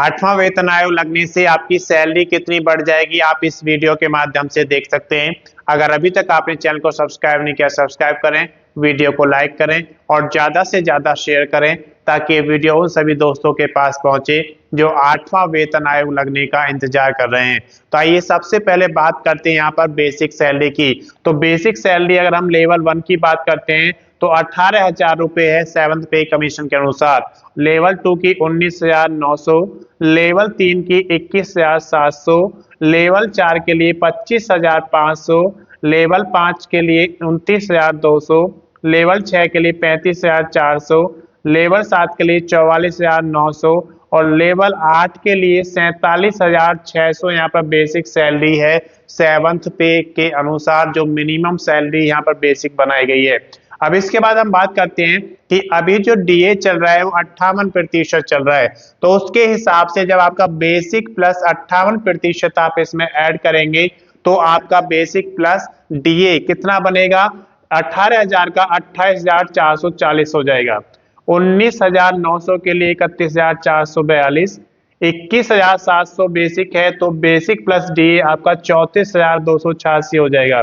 8वां वेतन आयोग लगने से आपकी सैलरी कितनी बढ़ जाएगी, आप इस वीडियो के माध्यम से देख सकते हैं। अगर अभी तक आपने चैनल को सब्सक्राइब नहीं किया, सब्सक्राइब करें, वीडियो को लाइक करें और ज़्यादा से ज़्यादा शेयर करें ताकि ये वीडियो उन सभी दोस्तों के पास पहुंचे जो 8वां वेतन आयोग लगने का इंतजार कर रहे हैं। तो आइए सबसे पहले बात करते हैं यहाँ पर बेसिक सैलरी की। तो बेसिक सैलरी अगर हम लेवल 1 की बात करते हैं तो 18,000 रुपये है 7th पे कमीशन के अनुसार। लेवल 2 की 19,900, लेवल 3 की 21,700, लेवल 4 के लिए 25,500, लेवल 5 के लिए 29,200, लेवल 6 के लिए 35,400, लेवल 7 के लिए 44,900 और लेवल 8 के लिए 47,600 यहाँ पर बेसिक सैलरी है 7th पे के अनुसार, जो मिनिमम सैलरी यहाँ पर बेसिक बनाई गई है। अब इसके बाद हम बात करते हैं कि अभी जो डीए चल रहा है वो 58% चल रहा है, तो उसके हिसाब से जब आपका बेसिक प्लस 58% आप इसमें ऐड करेंगे तो आपका बेसिक प्लस डीए कितना बनेगा, 18,000 का 28,440 हो जाएगा। 19,900 के लिए 31,442, 21,700 बेसिक है तो बेसिक प्लस डीए आपका 34,286 हो जाएगा।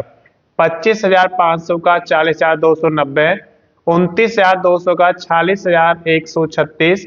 25,500 का 40,290, 29,200 का 46,136,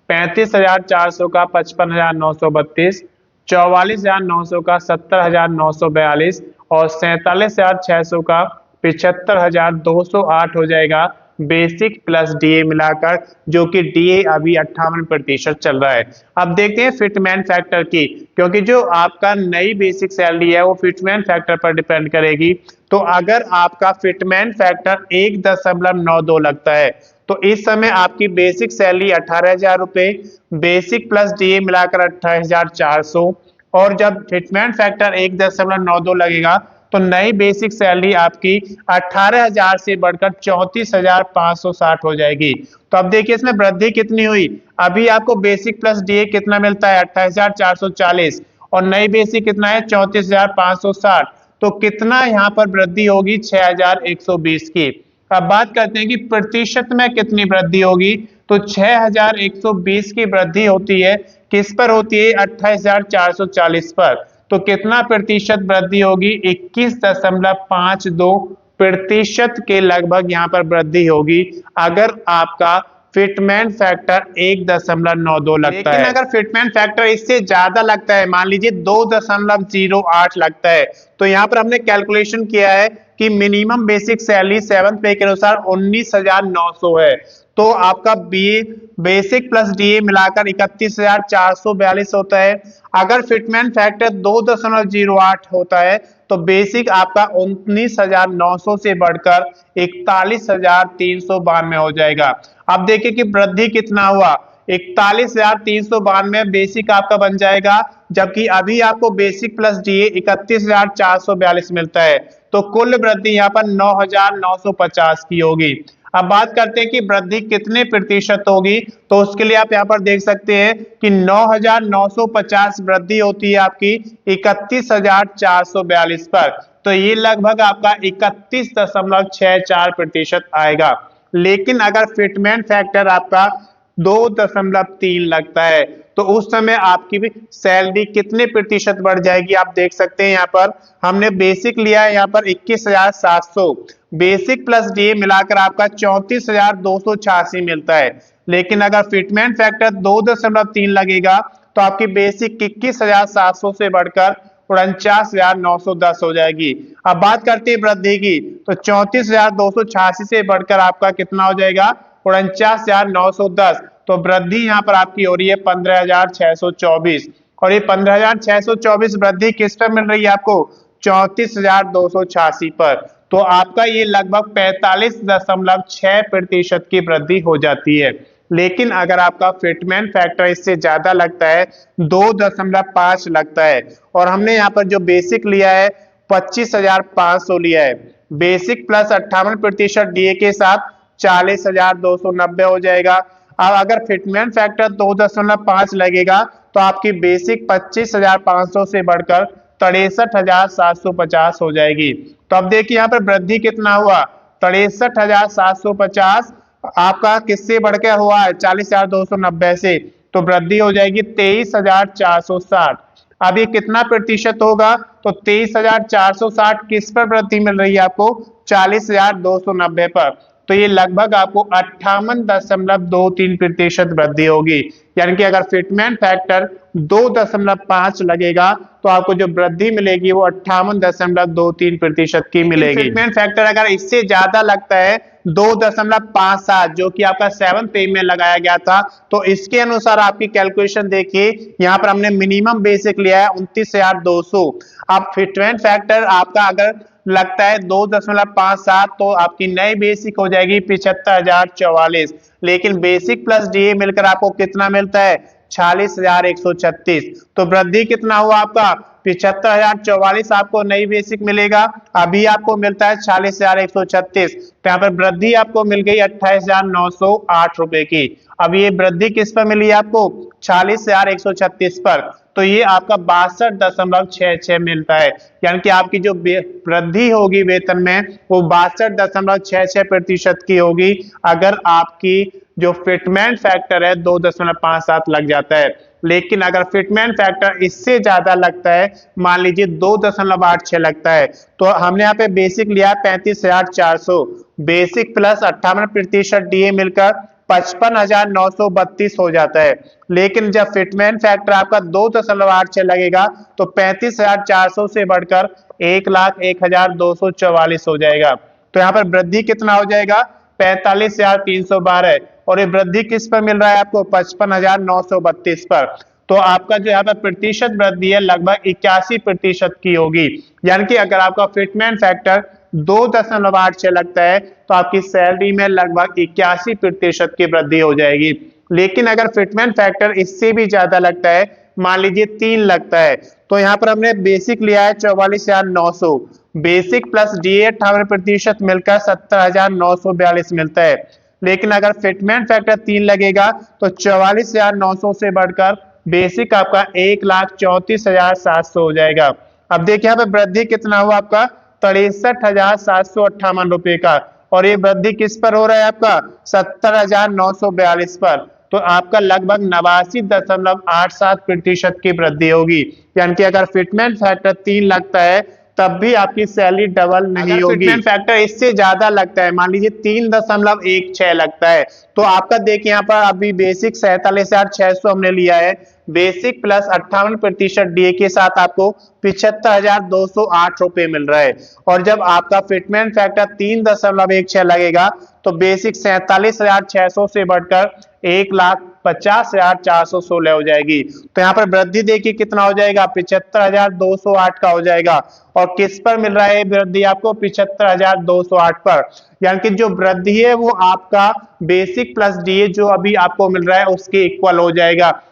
35,400 का 55,932, 44,900 का 70,942 और 47,600 का 75,208 हो जाएगा बेसिक प्लस डीए मिलाकर, जो कि डीए अभी 58% चल रहा है। अब देखते हैं फिटमैन फैक्टर की, क्योंकि जो आपका नई बेसिक सैलरी है वो फिटमैन फैक्टर पर डिपेंड करेगी। तो अगर आपका फिटमैन फैक्टर 1.92 लगता है तो इस समय आपकी बेसिक सैलरी 18,000 रुपये, बेसिक प्लस डीए मिलाकर 28,400, और जब फिटमैन फैक्टर 1.92 लगेगा तो नई बेसिक सैलरी आपकी 18,000 से बढ़कर 34,560 हो जाएगी। तो अब देखिए इसमें वृद्धि कितनी हुई, अभी आपको बेसिक प्लस डीए कितना मिलता है 28,440 और नई बेसिक कितना है 34,560, तो कितना यहाँ पर वृद्धि होगी 6,120 की। अब बात करते हैं कि प्रतिशत में कितनी वृद्धि होगी, तो 6,120 की वृद्धि होती है, किस पर होती है 28,440 पर, तो कितना प्रतिशत वृद्धि होगी 21.52% के लगभग यहाँ पर वृद्धि होगी अगर आपका फिटमैन फैक्टर 1.92 लगता है। लेकिन अगर फिटमैन फैक्टर इससे ज्यादा लगता है, मान लीजिए 2.08 लगता है, तो यहाँ पर हमने कैलकुलेशन किया है कि मिनिमम बेसिक सैलरी 7th पे के अनुसार 19,900 है, तो आपका बेसिक प्लस डीए मिलाकर 31,442 होता है। अगर फिटमैन फैक्टर 2.08 होता है तो बेसिक आपका 19,900 से बढ़कर 41,392 हो जाएगा। अब देखिए कि वृद्धि कितना हुआ, 41,392 बेसिक आपका बन जाएगा, जबकि अभी आपको बेसिक प्लस डीए 31,442 मिलता है, तो कुल वृद्धि यहाँ पर 9,950 की होगी। अब बात करते हैं कि वृद्धि कितने प्रतिशत होगी, तो उसके लिए आप यहाँ पर देख सकते हैं कि 9,950 वृद्धि होती है आपकी 31,442 पर, तो ये लगभग आपका 31.64% आएगा। लेकिन अगर फिटमैन फैक्टर आपका 2.3 लगता है तो उस समय आपकी भी सैलरी कितने प्रतिशत बढ़ जाएगी, आप देख सकते हैं यहाँ पर हमने बेसिक लिया है यहाँ पर 21,700, बेसिक प्लस डीए मिलाकर आपका 34,286 मिलता है। लेकिन अगर फिटमैन फैक्टर 2.3 लगेगा तो आपकी बेसिक 21,700 से बढ़कर 49,910 हो जाएगी। अब बात करते हैं वृद्धि की, तो 34,286 से बढ़कर आपका कितना हो जाएगा 49,910, तो वृद्धि यहाँ पर आपकी हो रही है 15,624, और ये 15,624 वृद्धि किस पर मिल रही है आपको 34,286 पर, तो आपका ये लगभग 45.6% की वृद्धि हो जाती है। लेकिन अगर आपका फिटमैन फैक्टर इससे ज्यादा लगता है 2.5 लगता है, और हमने यहाँ पर जो बेसिक लिया है 25,500 लिया है, बेसिक प्लस 58% डीए के साथ 40,290 हो जाएगा। अब अगर फिटमैन फैक्टर 2.5 लगेगा तो आपकी बेसिक 25,500 से बढ़कर 63,750 हो जाएगी। तो अब देखिए यहाँ पर वृद्धि कितना हुआ, 63,750 आपका किससे बढ़ के हुआ है 40,290 से, तो वृद्धि हो जाएगी 23,460। अब ये कितना प्रतिशत होगा, तो 23,460 किस पर वृद्धि मिल रही है आपको, 40,290 पर। तो ये लगभग आपको 58.23% वृद्धि होगी। यानी कि अगर फिटमेंट फैक्टर 2.5 लगेगा तो आपको जो वृद्धि मिलेगी वो 58.23% की मिलेगी। फिटमेंट फैक्टर अगर इससे ज्यादा लगता है 2.57 जो कि आपका 7th पे में लगाया गया था, तो इसके अनुसार आपकी कैलकुलेशन देखिए, यहाँ पर हमने मिनिमम बेसिक लिया है 29,200। अब फिटमेंट फैक्टर आपका अगर लगता है 2.57 तो आपकी नई बेसिक हो जाएगी 75,044, लेकिन बेसिक प्लस डीए मिलकर आपको कितना मिलता है, 46,136। तो वृद्धि कितना हुआ आपका, 75,044 आपको नई बेसिक मिलेगा, अभी आपको मिलता है 46,136। तो यहाँ पर वृद्धि आपको मिल गई 28,908 रुपए की। अब ये वृद्धि किस पर मिली आपको, 46,136 पर। तो ये आपका 62.66 मिलता है। यानी कि आपकी जो वृद्धि होगी वेतन में वो 62.66% की होगी अगर आपकी जो फिटमेंट फैक्टर है 2.57 लग जाता है। लेकिन अगर फिटमेंट फैक्टर इससे ज्यादा लगता है, मान लीजिए 2.86 लगता है, तो हमने यहाँ पे बेसिक लिया 35,400, बेसिक प्लस 58% डीए मिलकर 55,932 हो जाता है। लेकिन जब फिटमेंट फैक्टर आपका 2.86 लगेगा तो 35,400 से बढ़कर 1,01,244 हो जाएगा। तो यहाँ पर वृद्धि कितना हो जाएगा, 45,312। और ये वृद्धि किस पर मिल रहा है आपको, 55,932 पर। तो आपका जो यहाँ पर प्रतिशत वृद्धि है लगभग 81% की होगी। यानी कि अगर आपका फिटमेंट फैक्टर 2.86 लगता है तो आपकी सैलरी में लगभग 81% की वृद्धि हो जाएगी। लेकिन अगर फिटमेंट फैक्टर इससे भी ज्यादा लगता है, मान लीजिए 3 लगता है, तो यहाँ पर हमने बेसिक लिया है 44,900, बेसिक प्लस डीए 58% मिलकर 70,942 मिलता है। लेकिन अगर फिटमेंट फैक्टर 3 लगेगा तो 44,900 से बढ़कर बेसिक आपका 1,34,700 हो जाएगा। अब देखिए यहाँ पे वृद्धि कितना हुआ आपका, 63,758 रुपए का। और ये वृद्धि किस पर हो रहा है आपका, 70,942 पर। तो आपका लगभग 89.87% की वृद्धि होगी। यानी कि अगर फिटमेंट फैक्टर 3 लगता है तब भी आपकी सैलरी डबल नहीं होगी। फिटमेंट फैक्टर इससे ज्यादा लगता है, मान लीजिए 3.16 लगता है, तो आपका देखिए यहाँ पर अभी बेसिक 47,600 हमने लिया है, बेसिक प्लस 58% डीए के साथ आपको 75,208 रुपए मिल रहा है। और जब आपका फिटमेंट फैक्टर 3.16 लगेगा तो बेसिक 47,600 से बढ़कर 1,50,416 हो जाएगी। तो यहाँ पर वृद्धि देखिए कितना हो जाएगा, 75,208 का हो जाएगा। और किस पर मिल रहा है वृद्धि आपको, 75,208 पर। यानी कि जो वृद्धि है वो आपका बेसिक प्लस डीए जो अभी आपको मिल रहा है उसके इक्वल हो जाएगा।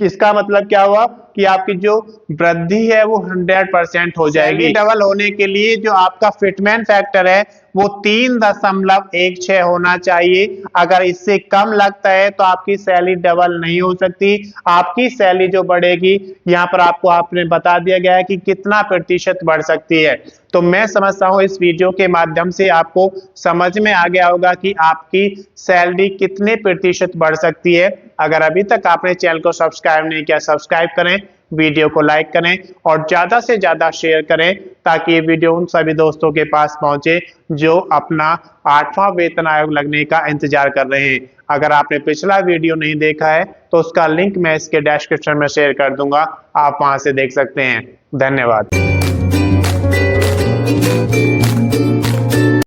इसका मतलब क्या हुआ कि आपकी जो वृद्धि है वो 100% हो जाएगी। डबल होने के लिए जो आपका फिटमेंट फैक्टर है वो 3.16 होना चाहिए। अगर इससे कम लगता है तो आपकी सैलरी डबल नहीं हो सकती। आपकी सैलरी जो बढ़ेगी यहाँ पर आपको आपने बता दिया गया है कि कितना प्रतिशत बढ़ सकती है। तो मैं समझता हूँ इस वीडियो के माध्यम से आपको समझ में आ गया होगा कि आपकी सैलरी कितने प्रतिशत बढ़ सकती है। अगर अभी तक आपने चैनल को सब्सक्राइब नहीं किया, सब्सक्राइब करें, वीडियो को लाइक करें और ज्यादा से ज्यादा शेयर करें ताकि ये वीडियो उन सभी दोस्तों के पास पहुंचे जो अपना 8वां वेतन आयोग लगने का इंतजार कर रहे हैं। अगर आपने पिछला वीडियो नहीं देखा है तो उसका लिंक मैं इसके डिस्क्रिप्शन में शेयर कर दूंगा, आप वहां से देख सकते हैं। धन्यवाद।